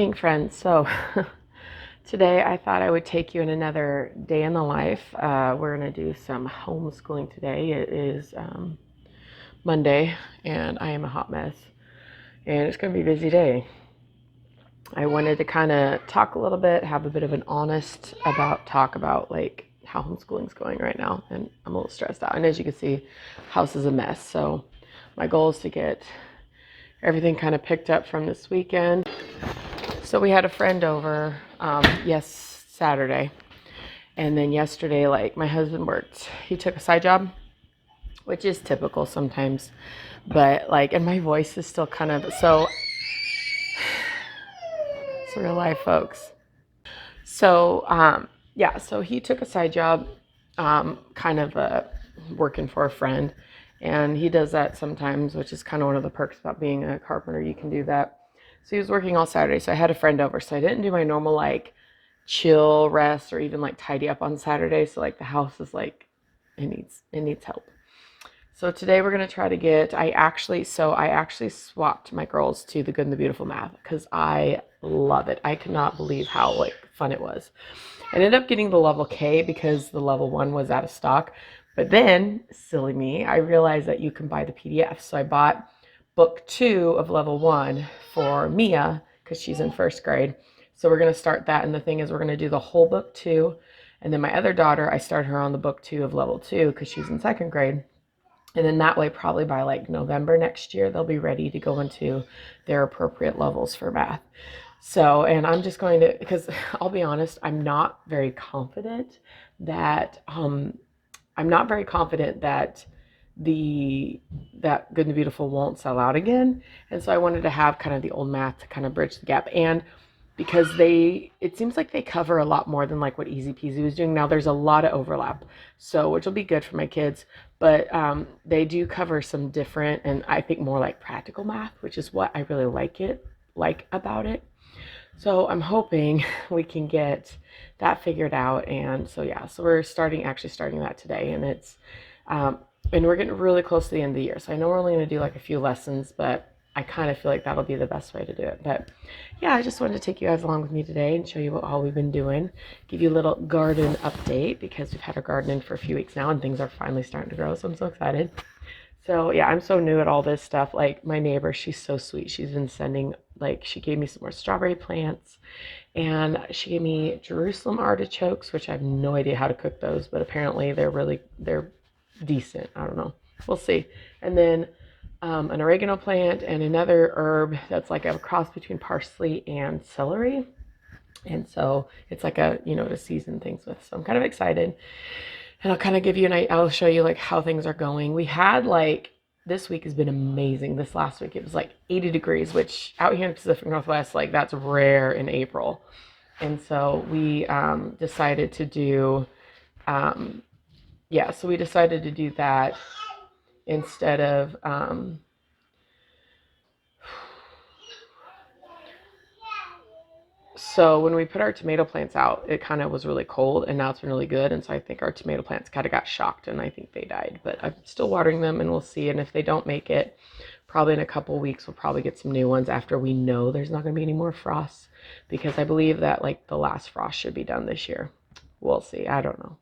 morning, friends. So today I thought I would take you in another day in the life. We're going to do some homeschooling today. It is Monday and I am a hot mess and it's going to be a busy day. I wanted to kind of talk a little bit, have a bit of an honest talk about like how homeschooling's going right now, and I'm a little stressed out. And as you can see, house is a mess. So my goal is to get everything kind of picked up from this weekend. So we had a friend over, Saturday. And then yesterday, like my husband worked, he took a side job, which is typical sometimes. But like, and my voice is still kind of, so it's real life, folks. So, so he took a side job, working for a friend. And he does that sometimes, which is kind of one of the perks about being a carpenter. You can do that. So he was working all Saturday. So I had a friend over. So I didn't do my normal like chill rest or even like tidy up on Saturday. So like the house is like, it needs help. So today we're going to try to get, I actually swapped my girls to the Good and the Beautiful math because I love it. I could not believe how like fun it was. I ended up getting the level K because the level 1 was out of stock. But then, silly me, I realized that you can buy the PDF. So I bought book 2 of level 1 for Mia because she's in first grade. So we're going to start that. And the thing is, we're going to do the whole book 2. And then my other daughter, I start her on the book 2 of level 2 because she's in second grade. And then that way, probably by like November next year, they'll be ready to go into their appropriate levels for math. So, and I'm just going to, because I'll be honest, I'm not very confident that that Good and the Beautiful won't sell out again. And so I wanted to have kind of the old math to kind of bridge the gap. And because it seems like they cover a lot more than like what Easy Peasy was doing. Now there's a lot of overlap, so which will be good for my kids, but they do cover some different and I think more like practical math, which is what I really like about it. So I'm hoping we can get that figured out. And so we're starting that today, and it's and we're getting really close to the end of the year. So I know we're only going to do like a few lessons, but I kind of feel like that'll be the best way to do it. But yeah, I just wanted to take you guys along with me today and show you what all we've been doing. Give you a little garden update because we've had our garden in for a few weeks now and things are finally starting to grow. So I'm so excited. So yeah, I'm so new at all this stuff. Like my neighbor, she's so sweet. She's been sending, like, she gave me some more strawberry plants and she gave me Jerusalem artichokes, which I have no idea how to cook those, but apparently they're decent. I don't know. We'll see. And then an oregano plant and another herb that's like a cross between parsley and celery. And so it's like to season things with. So I'm kind of excited. And I'll kind of give you I'll show you like how things are going. We had like, this week has been amazing. This last week, it was like 80 degrees, which out here in the Pacific Northwest, like that's rare in April. And so we decided to do, that instead of, so when we put our tomato plants out, it kind of was really cold and now it's been really good. And so I think our tomato plants kind of got shocked and I think they died, but I'm still watering them and we'll see. And if they don't make it, probably in a couple weeks, we'll probably get some new ones after we know there's not going to be any more frosts, because I believe that like the last frost should be done this year. We'll see. I don't know.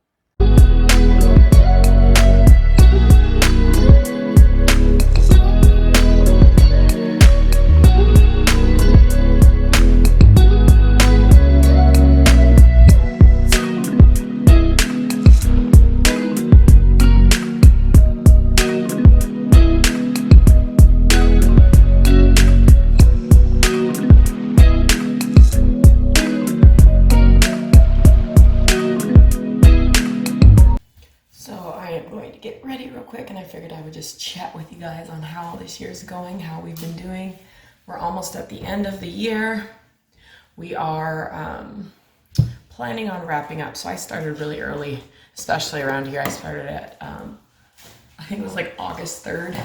Just chat with you guys on how this year's going, how we've been doing. We're almost at the end of the year. We are planning on wrapping up. So I started really early, especially around here. I started at, I think it was like August 3rd.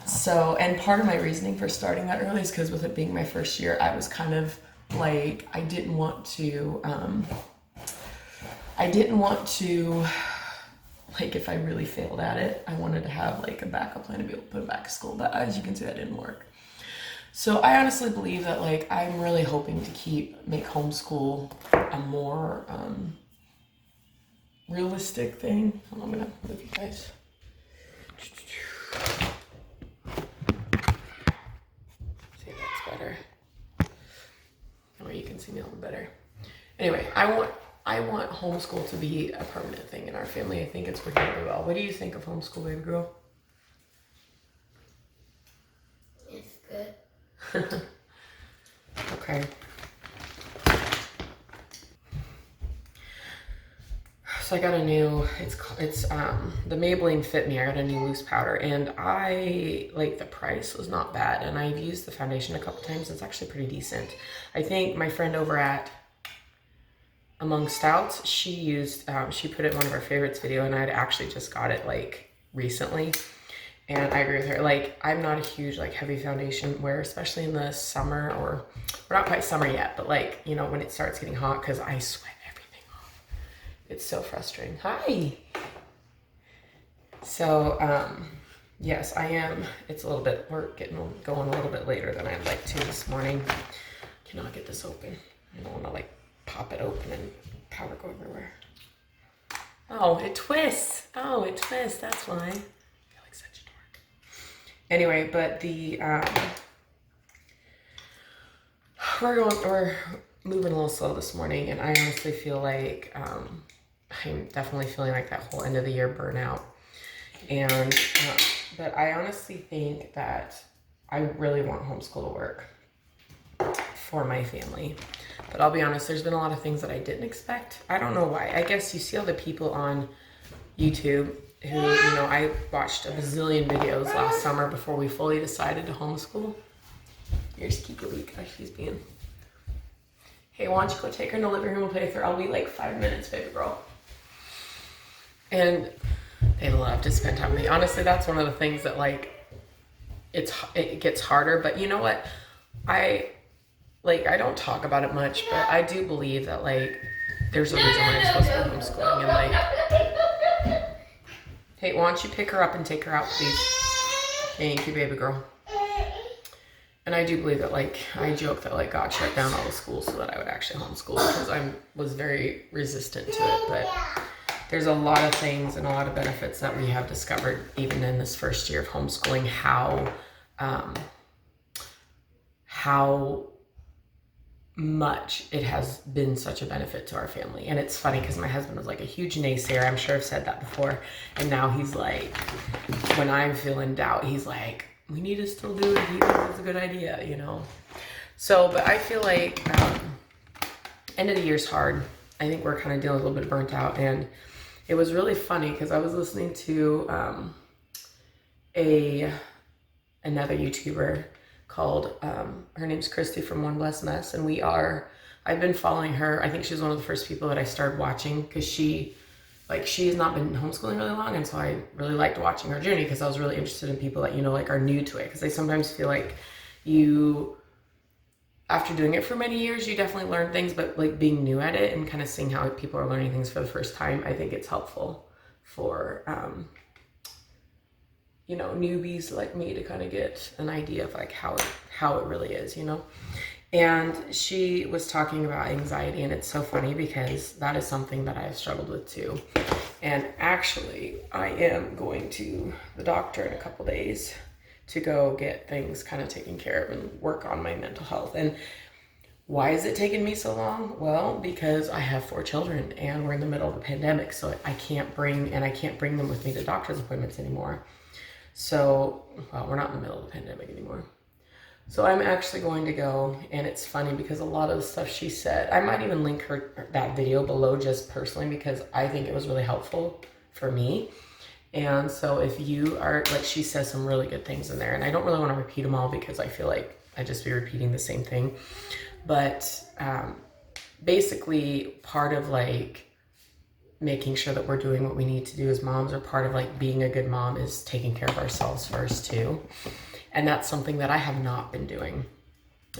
So, and part of my reasoning for starting that early is because with it being my first year, I was kind of like, I didn't want to, like if I really failed at it, I wanted to have like a backup plan to be able to put it back to school. But as you can see, that didn't work. So I honestly believe that like I'm really hoping to make homeschool a more realistic thing. Hold on, I'm gonna move you guys. See if that's better. That way you can see me a little better. Anyway, I want homeschool to be a permanent thing in our family. I think it's working really well. What do you think of homeschool, baby girl? It's good. Okay. So I got a new, it's the Maybelline Fit Me. I got a new loose powder, and I like the price was not bad, and I've used the foundation a couple times. It's actually pretty decent. I think my friend over at Among Stouts, she used, she put it in one of her favorites video, and I'd actually just got it like recently. And I agree with her. Like, I'm not a huge like heavy foundation wearer, especially in the summer, or we're not quite summer yet, but like, you know, when it starts getting hot, because I sweat everything off. It's so frustrating. Hi. So, yes, I am. It's a little bit, we're going a little bit later than I'd like to this morning. Cannot get this open. I don't want to like pop it open and powder go everywhere. Oh, it twists. Oh, it twists. That's why. I feel like such a dork. Anyway, but the we're moving a little slow this morning, and I honestly feel like I'm definitely feeling like that whole end of the year burnout. And but I honestly think that I really want homeschool to work for my family. But I'll be honest, there's been a lot of things that I didn't expect. I don't know why. I guess you see all the people on YouTube who, you know, I watched a bazillion videos last summer before we fully decided to homeschool. Here's Kiki Luka, she's being... Hey, why don't you go take her in the living room and play with her? I'll be like 5 minutes, baby girl. And they love to spend time with me. Honestly, that's one of the things that like, it gets harder, but you know what? I don't talk about it much, but I do believe that like, there's a reason why I'm supposed to be homeschooling, and like, hey, why don't you pick her up and take her out, please? Thank you, baby girl. And I do believe that like, I joke that like God shut down all the schools so that I would actually homeschool, because I was very resistant to it, but there's a lot of things and a lot of benefits that we have discovered even in this first year of homeschooling, how much it has been such a benefit to our family. And it's funny because my husband was like a huge naysayer. I'm sure I've said that before. And now he's like, when I'm feeling doubt, he's like, we need to still do it. He thinks it's a good idea, you know? So, but I feel like end of the year's hard. I think we're kind of dealing with a little bit of burnt out. And it was really funny because I was listening to another YouTuber called, her name's Christy from One Blessed Mess, and I've been following her. I think she was one of the first people that I started watching, because she's not been homeschooling really long, and so I really liked watching her journey, because I was really interested in people that, you know, like are new to it, because I sometimes feel like after doing it for many years, you definitely learn things, but like being new at it and kind of seeing how people are learning things for the first time, I think it's helpful for, you know, newbies like me to kind of get an idea of like how it really is, you know? And she was talking about anxiety, and it's so funny because that is something that I've struggled with too. And actually, I am going to the doctor in a couple days to go get things kind of taken care of and work on my mental health. And why is it taking me so long? Well, because I have 4 children and we're in the middle of a pandemic, so I can't bring them with me to doctor's appointments anymore. So, well, we're not in the middle of the pandemic anymore. So I'm actually going to go, and it's funny because a lot of the stuff she said, I might even link that video below just personally, because I think it was really helpful for me. And so if you are, like, she says some really good things in there, and I don't really want to repeat them all because I feel like I'd just be repeating the same thing. But basically part of like making sure that we're doing what we need to do as moms, or part of like being a good mom, is taking care of ourselves first too. And that's something that I have not been doing.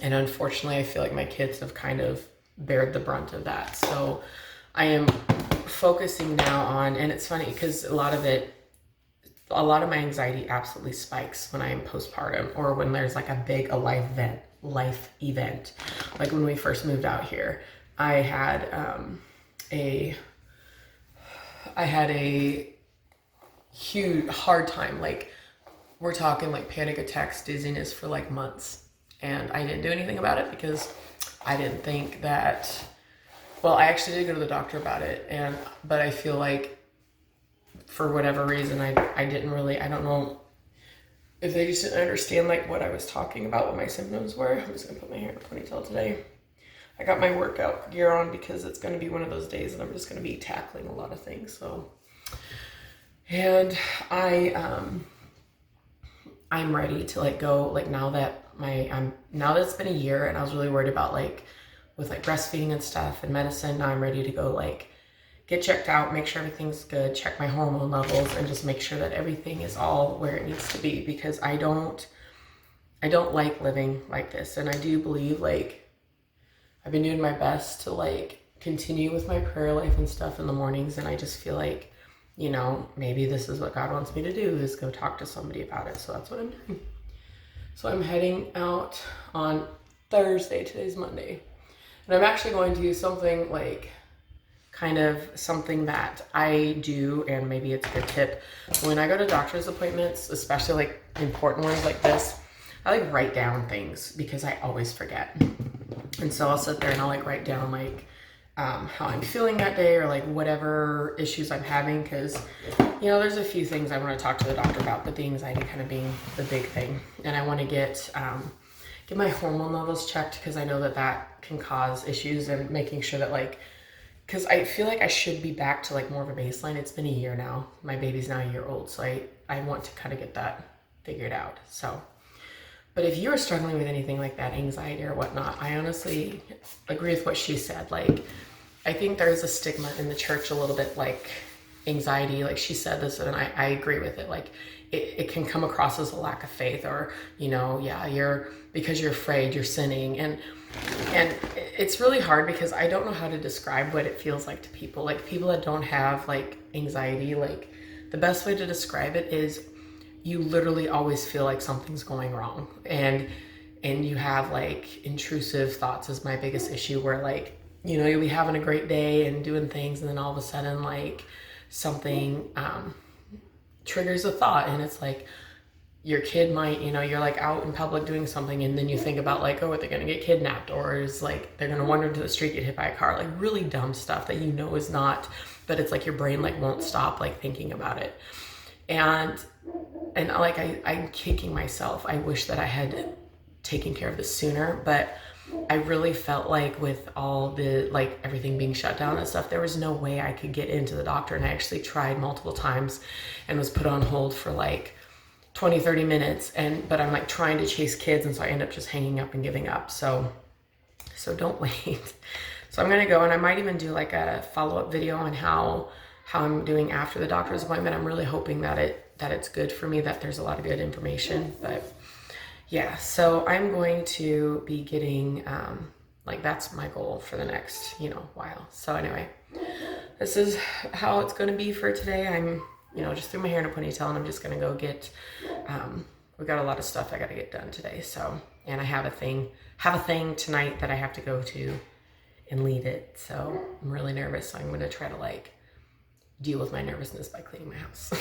And unfortunately, I feel like my kids have kind of bared the brunt of that. So I am focusing now on, and it's funny because a lot of it, a lot of my anxiety absolutely spikes when I am postpartum or when there's like a big life event. Like when we first moved out here, I had a I had a huge hard time. Like we're talking like panic attacks, dizziness for like months, and I didn't do anything about it because I didn't think that. Well, I actually did go to the doctor about it, but I feel like for whatever reason I didn't really, I don't know if they just didn't understand like what I was talking about, what my symptoms were. I'm just gonna put my hair in a ponytail today. I got my workout gear on because it's gonna be one of those days and I'm just gonna be tackling a lot of things. So, and I'm ready to like go, like now that now that it's been a year and I was really worried about like with like breastfeeding and stuff and medicine, now I'm ready to go like get checked out, make sure everything's good, check my hormone levels, and just make sure that everything is all where it needs to be, because I don't like living like this. And I do believe like I've been doing my best to like continue with my prayer life and stuff in the mornings, and I just feel like, you know, maybe this is what God wants me to do, is go talk to somebody about it. So that's what I'm doing. So I'm heading out on Thursday. Today's Monday. And I'm actually going to do something like kind of something that I do, and maybe it's a good tip. When I go to doctor's appointments, especially like important ones like this, I like write down things because I always forget. And so I'll sit there and I'll like write down like how I'm feeling that day, or like whatever issues I'm having, because you know there's a few things I want to talk to the doctor about, but the anxiety kind of being the big thing. And I want to get my hormone levels checked, because I know that can cause issues, and making sure that like, because I feel like I should be back to like more of a baseline. It's been a year now. My baby's now a year old, so I want to kind of get that figured out. So, but if you're struggling with anything like that, anxiety or whatnot, I honestly agree with what she said. Like, I think there's a stigma in the church a little bit, like anxiety, like she said this, and I agree with it. Like it can come across as a lack of faith, or, you know, yeah, because you're afraid, you're sinning. And it's really hard because I don't know how to describe what it feels like to people. Like people that don't have like anxiety, like the best way to describe it is you literally always feel like something's going wrong. And you have like intrusive thoughts is my biggest issue, where like, you know, you'll be having a great day and doing things, and then all of a sudden like something triggers a thought, and it's like your kid might, you know, you're like out in public doing something, and then you think about like, oh, are they gonna get kidnapped, or is like they're gonna wander into the street, get hit by a car, like really dumb stuff that you know is not, but it's like your brain like won't stop like thinking about it. And like I'm kicking myself. I wish that I had taken care of this sooner, but I really felt like with all the like everything being shut down and stuff, there was no way I could get into the doctor. And I actually tried multiple times and was put on hold for like 20-30 minutes, but I'm like trying to chase kids, and so I end up just hanging up and giving up. So don't wait. So I'm gonna go, and I might even do like a follow-up video on how I'm doing after the doctor's appointment. I'm really hoping that it's good for me, that there's a lot of good information. But yeah, so I'm going to be getting like that's my goal for the next, you know, while. So anyway, this is how it's going to be for today. I'm, you know, just threw my hair in a ponytail, and I'm just going to go get we got a lot of stuff I got to get done today. So, and I have a thing tonight that I have to go to and lead it. So I'm really nervous. So I'm going to try to like deal with my nervousness by cleaning my house.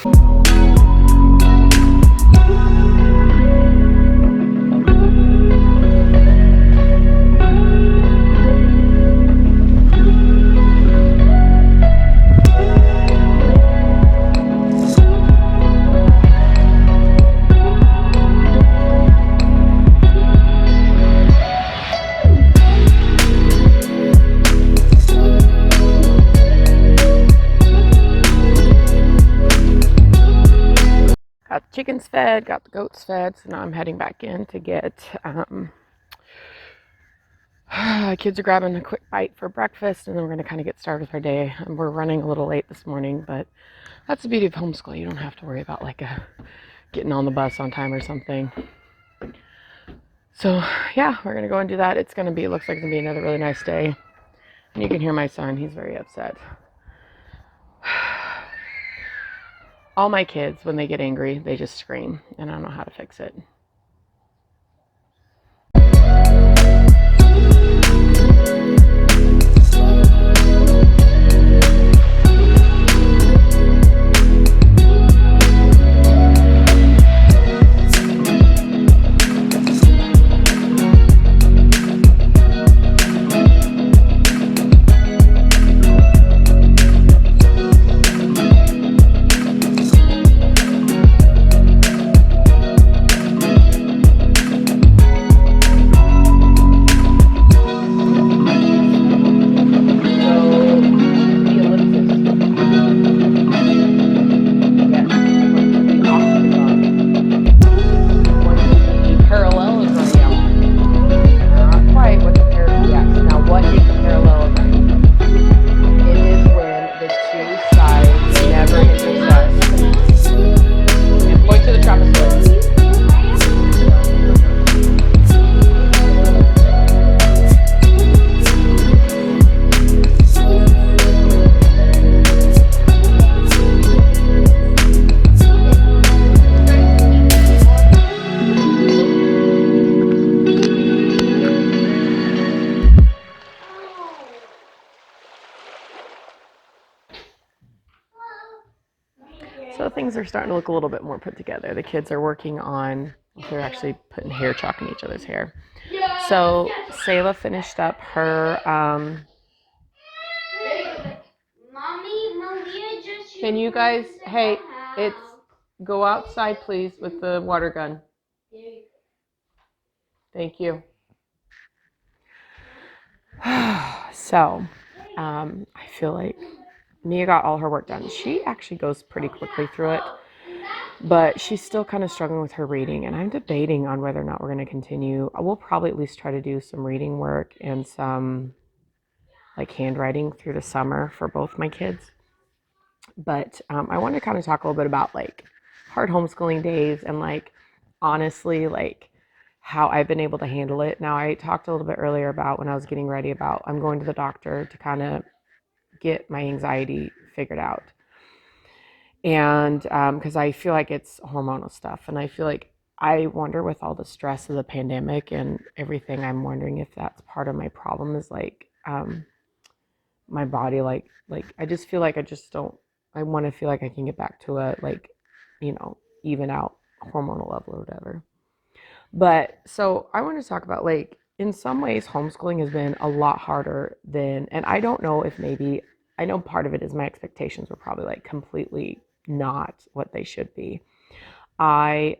Got the chickens fed, got the goats fed, so now I'm heading back in to get, kids are grabbing a quick bite for breakfast, and then we're going to kind of get started with our day. And we're running a little late this morning, but that's the beauty of homeschool. You don't have to worry about like getting on the bus on time or something. So yeah, we're going to go and do that. Looks like it's going to be another really nice day. And you can hear my son, he's very upset. All my kids, when they get angry, they just scream, and I don't know how to fix it. So things are starting to look a little bit more put together. The kids are working on, they're actually putting hair chalk in each other's hair. So Selah finished up her, Mommy, Malia just can you guys, hey, it's, go outside please with the water gun. Thank you. So, I feel like Mia got all her work done. She actually goes pretty quickly through it, but she's still kind of struggling with her reading, and I'm debating on whether or not we're going to continue. We'll probably at least try to do some reading work and some like handwriting through the summer for both my kids. But I want to kind of talk a little bit about like hard homeschooling days and like honestly like how I've been able to handle it. Now I talked a little bit earlier about when I was getting ready about I'm going to the doctor to kind of get my anxiety figured out. And because I feel like it's hormonal stuff. And I feel like I wonder with all the stress of the pandemic and everything, I'm wondering if that's part of my problem is like my body, like I just feel like I just don't, I want to feel like I can get back to a like, even out hormonal level or whatever. But so I want to talk about like in some ways homeschooling has been a lot harder than, and I don't know if maybe, I know part of it is my expectations were probably like completely not what they should be. I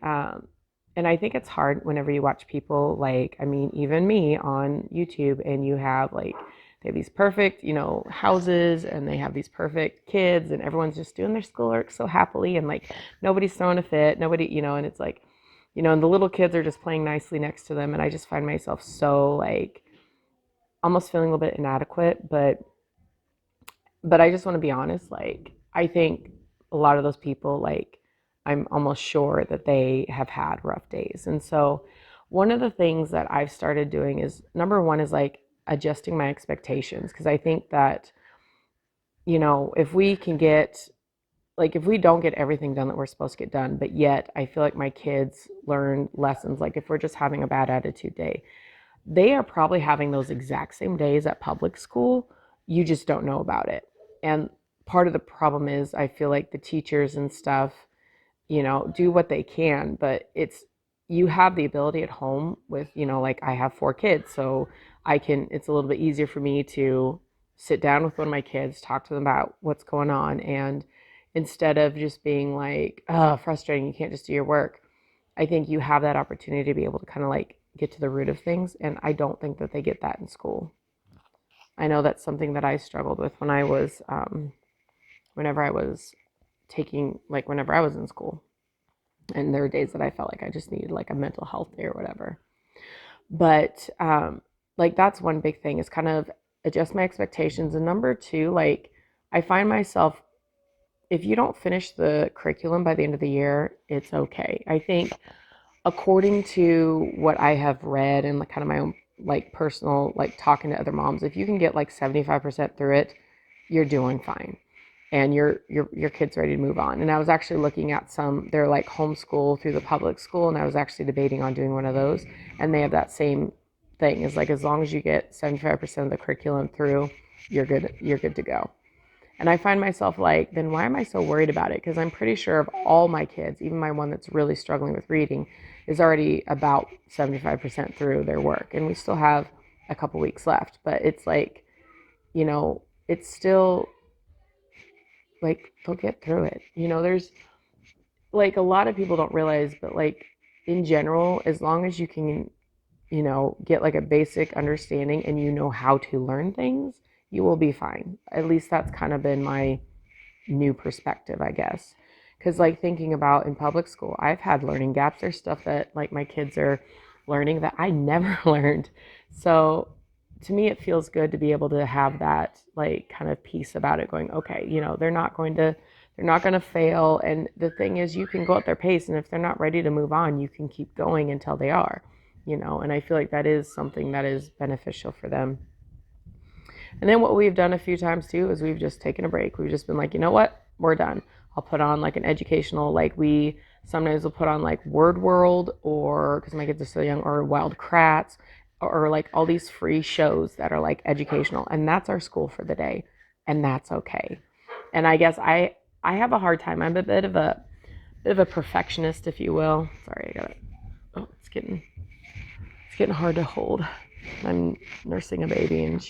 and I think it's hard whenever you watch people like, I mean, even me on YouTube, and you have like they have these perfect, houses, and they have these perfect kids, and everyone's just doing their schoolwork so happily, and like nobody's throwing a fit, nobody, and it's like, and the little kids are just playing nicely next to them, and I just find myself so like almost feeling a little bit inadequate, but I just want to be honest. Like, I think a lot of those people, like, I'm almost sure that they have had rough days. And so, one of the things that I've started doing is number one is like adjusting my expectations. Because I think that, if we can get, like, if we don't get everything done that we're supposed to get done, but yet I feel like my kids learn lessons, like, if we're just having a bad attitude day, they are probably having those exact same days at public school. You just don't know about it. And part of the problem is I feel like the teachers and stuff, do what they can, but you have the ability at home with, like I have 4 kids, so it's a little bit easier for me to sit down with one of my kids, talk to them about what's going on. And instead of just being like, oh, frustrating, you can't just do your work, I think you have that opportunity to be able to kind of like get to the root of things. And I don't think that they get that in school. I know that's something that I struggled with when I was, whenever I was whenever I was in school. And there were days that I felt like I just needed like a mental health day or whatever. But like that's one big thing is kind of adjust my expectations. And number two, like I find myself, if you don't finish the curriculum by the end of the year, it's okay. I think according to what I have read and like kind of my own like personal like talking to other moms, if you can get like 75% through it, you're doing fine. and your kid's ready to move on. And I was actually looking at some, they're like homeschool through the public school, and I was actually debating on doing one of those. And they have that same thing, is like as long as you get 75% of the curriculum through, you're good to go. And I find myself like, then why am I so worried about it? Because I'm pretty sure of all my kids, even my one that's really struggling with reading, is already about 75% through their work. And we still have a couple weeks left. But it's like, it's still like, they'll get through it. There's like a lot of people don't realize, but like in general, as long as you can, get like a basic understanding and how to learn things, you will be fine. At least that's kind of been my new perspective, I guess. Because, like, thinking about in public school, I've had learning gaps. There's stuff that, like, my kids are learning that I never learned. So, to me, it feels good to be able to have that, like, kind of peace about it going, okay, they're not going to fail. And the thing is, you can go at their pace. And if they're not ready to move on, you can keep going until they are, and I feel like that is something that is beneficial for them. And then what we've done a few times too is we've just taken a break. We've just been like, you know what? We're done. I'll put on like an educational, like we sometimes will put on like Word World, or because my kids are so young, or Wild Kratts, or like all these free shows that are like educational. And that's our school for the day. And that's okay. And I guess I have a hard time. I'm a bit of a perfectionist, if you will. Sorry, I got it. Oh, it's getting hard to hold. I'm nursing a baby and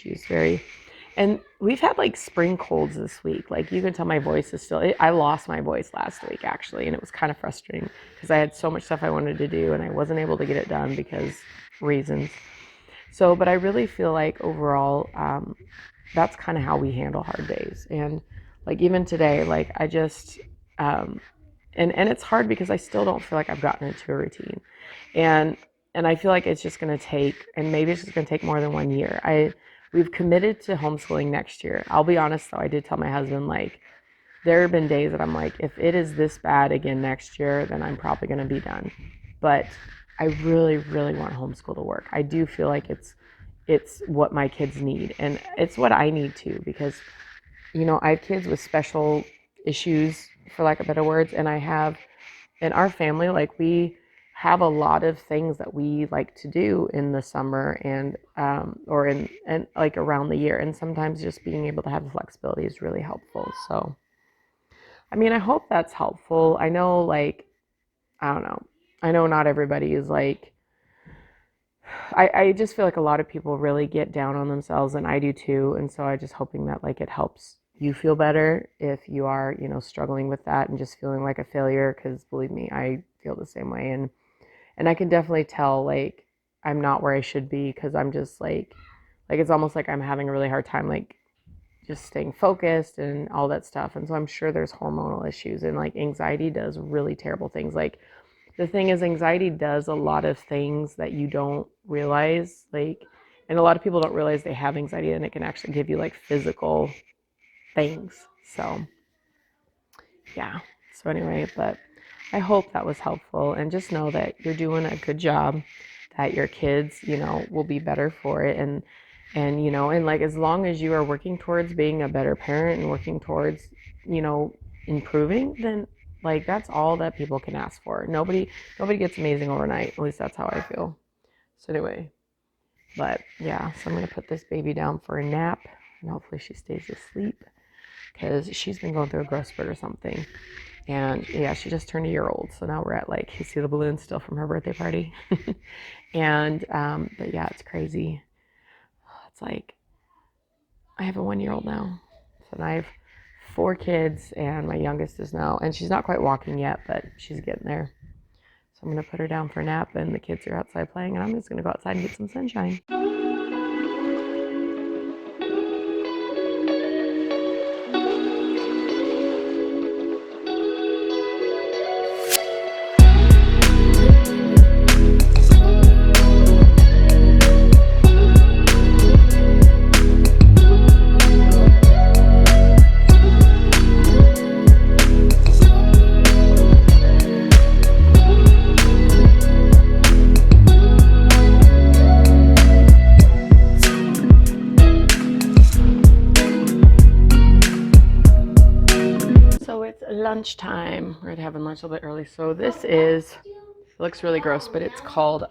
and we've had like spring colds this week. Like you can tell my voice is still, I lost my voice last week actually. And it was kind of frustrating because I had so much stuff I wanted to do and I wasn't able to get it done because reasons. So, but I really feel like overall, that's kind of how we handle hard days. And like even today, like I just, and it's hard because I still don't feel like I've gotten into a routine. And I feel like it's just going to take, and maybe it's just going to take more than 1 year. We've committed to homeschooling next year. I'll be honest though, I did tell my husband, like, there have been days that I'm like, if it is this bad again next year, then I'm probably going to be done. But I really, really want homeschool to work. I do feel like it's what my kids need, and it's what I need too, because, I have kids with special issues, for lack of better words, and I have, in our family, like we have a lot of things that we like to do in the summer and or in and like around the year, and sometimes just being able to have the flexibility is really helpful. So I mean, I hope that's helpful. I know, like, I don't know, I know not everybody is like, I just feel like a lot of people really get down on themselves, and I do too. And so I just hoping that like it helps you feel better if you are, struggling with that and just feeling like a failure, because believe me, I feel the same way. And I can definitely tell, like, I'm not where I should be, because I'm just like it's almost like I'm having a really hard time, like, just staying focused and all that stuff. And so I'm sure there's hormonal issues, and like anxiety does really terrible things. Like, the thing is, anxiety does a lot of things that you don't realize, like, and a lot of people don't realize they have anxiety, and it can actually give you like physical things. So yeah. So anyway, but I hope that was helpful, and just know that you're doing a good job, that your kids, will be better for it. And like, as long as you are working towards being a better parent and working towards, improving, then like that's all that people can ask for. Nobody gets amazing overnight. At least that's how I feel. So anyway, but yeah, so I'm going to put this baby down for a nap, and hopefully she stays asleep, because she's been going through a growth spurt or something. And yeah, she just turned a year old. So now we're at, like, you see the balloon still from her birthday party. And, but yeah, it's crazy. It's like, I have a 1-year-old now. So now I have 4 kids, and my youngest is now, and she's not quite walking yet, but she's getting there. So I'm going to put her down for a nap, and the kids are outside playing, and I'm just going to go outside and get some sunshine. lunchtime. We're having lunch a little bit early. So this is, it looks really gross, but it's called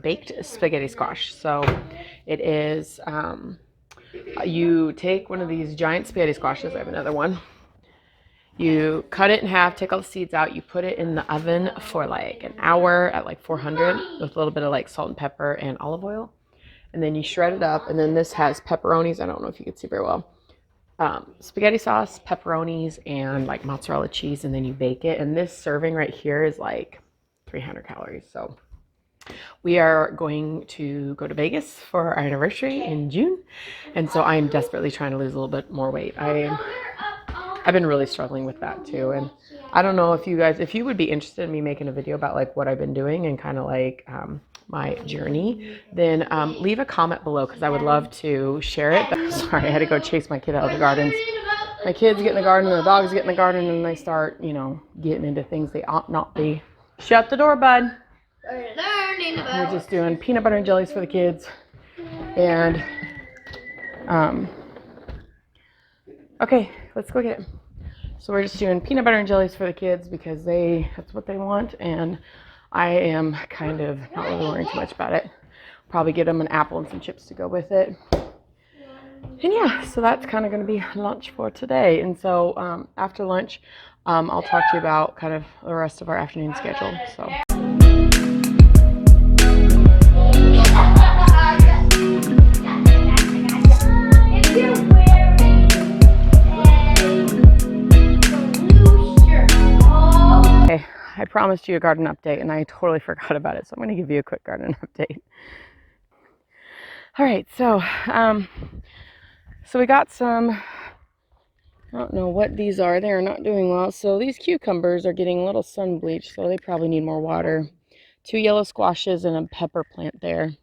baked spaghetti squash. So it is, you take one of these giant spaghetti squashes. I have another one. You cut it in half, take all the seeds out. You put it in the oven for like an hour at like 400 with a little bit of like salt and pepper and olive oil. And then you shred it up. And then this has pepperonis. I don't know if you can see very well. Spaghetti sauce, pepperonis, and like mozzarella cheese, and then you bake it. And this serving right here is like 300 calories. So we are going to go to Vegas for our anniversary in June, and so I'm desperately trying to lose a little bit more weight. I've been really struggling with that too, and I don't know if you guys, if you would be interested in me making a video about like what I've been doing and kind of like my journey, then leave a comment below because I would love to share it. Sorry, I had to go chase my kid out of the gardens. My kids get in the garden, the dogs get in the garden, and they start, you know, getting into things they ought not be. Shut the door, bud. We're just doing peanut butter and jellies for the kids. And, okay, let's go get it. So we're just doing peanut butter and jellies for the kids because that's what they want. And I am kind of not really worrying too much about it. Probably get them an apple and some chips to go with it. And yeah, so that's kind of going to be lunch for today. And so after lunch, I'll talk to you about kind of the rest of our afternoon schedule. So. Okay, I promised you a garden update and I totally forgot about it. So I'm going to give you a quick garden update. All right, so we got some, I don't know what these are. They're not doing well. So these cucumbers are getting a little sun bleached, so they probably need more water. 2 yellow squashes and a pepper plant there. And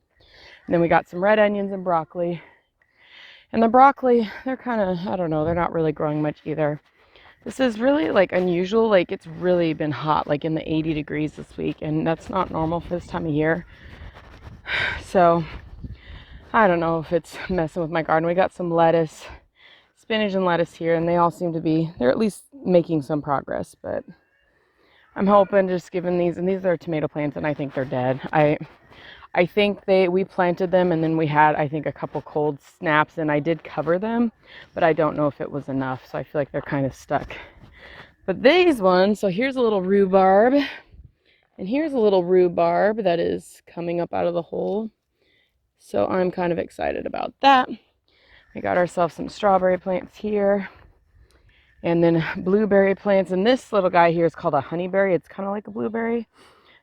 then we got some red onions and broccoli. And the broccoli, they're kind of, I don't know, they're not really growing much either. This is really like unusual. Like it's really been hot, like in the 80 degrees this week. And that's not normal for this time of year. So I don't know if it's messing with my garden. We got some lettuce, spinach and lettuce here, and they all seem to be, they're at least making some progress, but I'm hoping just giving these, and these are tomato plants, and I think they're dead. I think we planted them, and then we had, I think, a couple cold snaps, and I did cover them, but I don't know if it was enough, so I feel like they're kind of stuck. But these ones, so here's a little rhubarb, and here's a little rhubarb that is coming up out of the hole. So I'm kind of excited about that. We got ourselves some strawberry plants here. And then blueberry plants. And this little guy here is called a honeyberry. It's kind of like a blueberry.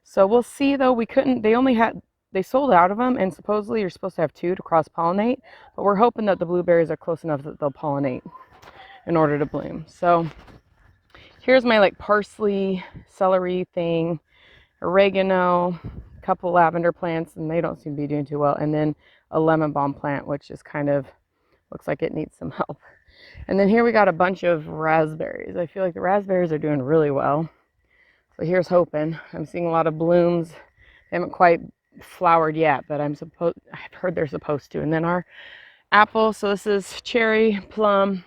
So we'll see though. We couldn't, they sold out of them. And supposedly you're supposed to have 2 to cross-pollinate. But we're hoping that the blueberries are close enough that they'll pollinate in order to bloom. So here's my like parsley, celery thing, oregano, couple lavender plants, and they don't seem to be doing too well, and then a lemon balm plant, which is kind of looks like it needs some help. And then here we got a bunch of raspberries. I feel like the raspberries are doing really well, so here's hoping. I'm seeing a lot of blooms. They haven't quite flowered yet, but I've heard they're supposed to. And then our apple, so this is cherry, plum,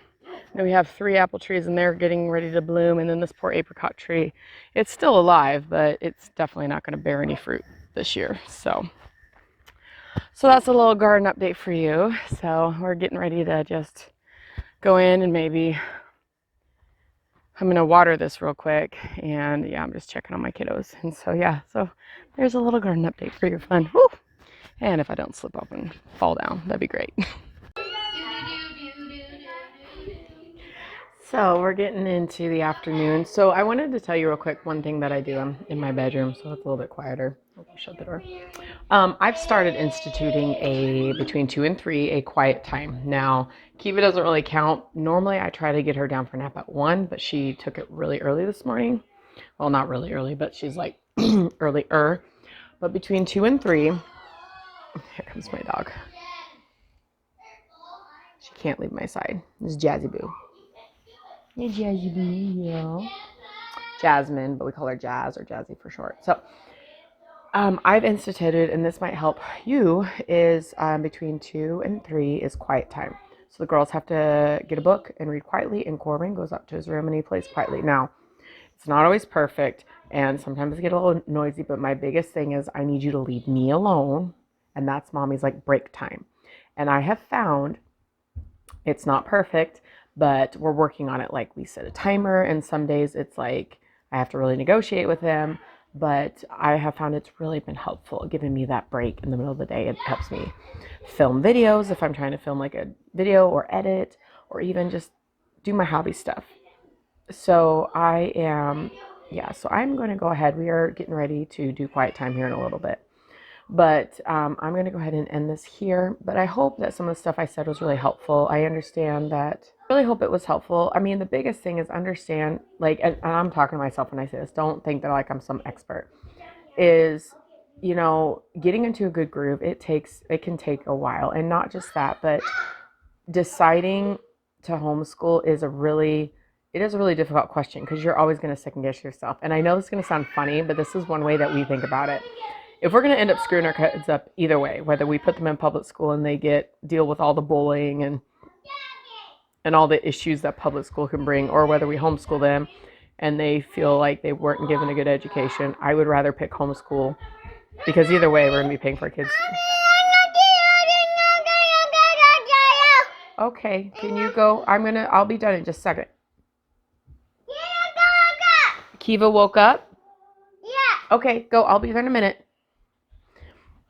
and we have 3 apple trees, and they're getting ready to bloom. And then this poor apricot tree, it's still alive, but it's definitely not going to bear any fruit this year. So that's a little garden update for you. So we're getting ready to just go in, and maybe I'm going to water this real quick. And yeah, I'm just checking on my kiddos. And so yeah, so there's a little garden update for your fun. Woo! And if I don't slip up and fall down, that'd be great. So we're getting into the afternoon. So I wanted to tell you real quick one thing that I do. I'm in my bedroom, so it's a little bit quieter. I'll shut the door. I've started instituting between 2 and 3 a quiet time. Now, Kiva doesn't really count. Normally, I try to get her down for a nap at 1, but she took it really early this morning. Well, not really early, but she's like earlier. But between 2 and 3, here comes my dog. She can't leave my side. This is Jazzy Boo. Hey, Jazzy Boo, yeah. Jasmine, but we call her Jazz or Jazzy for short. So I've instituted, and this might help you, is between 2 and 3 is quiet time. So the girls have to get a book and read quietly, and Corbin goes up to his room and he plays quietly. Now, It's not always perfect, and sometimes I get a little noisy, but my biggest thing is I need you to leave me alone, and that's mommy's like break time. And I have found it's not perfect, but we're working on it. Like we set a timer, and some days it's like I have to really negotiate with him. But I have found it's really been helpful, giving me that break in the middle of the day. It helps me film videos if I'm trying to film like a video or edit, or even just do my hobby stuff. So so I'm going to go ahead. We are getting ready to do quiet time here in a little bit. But I'm going to go ahead and end this here. But I hope that some of the stuff I said was really helpful. I understand that. I really hope it was helpful. I mean, the biggest thing is understand, like, and I'm talking to myself when I say this, don't think that like I'm some expert, is, getting into a good groove, it can take a while. And not just that, but deciding to homeschool it is a really difficult question because you're always going to second guess yourself. And I know this is going to sound funny, but this is one way that we think about it. If we're going to end up screwing our kids up either way, whether we put them in public school and they deal with all the bullying and all the issues that public school can bring, or whether we homeschool them and they feel like they weren't given a good education, I would rather pick homeschool, because either way we're going to be paying for our kids. Okay, can you go? I'll be done in just a second. Kiva woke up? Yeah. Okay, go. I'll be there in a minute.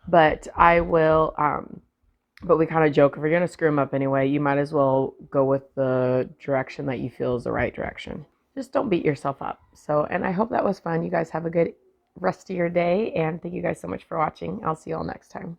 But but we kind of joke, if you're going to screw them up anyway, you might as well go with the direction that you feel is the right direction. Just don't beat yourself up. So, and I hope that was fun. You guys have a good rest of your day, and thank you guys so much for watching. I'll see you all next time.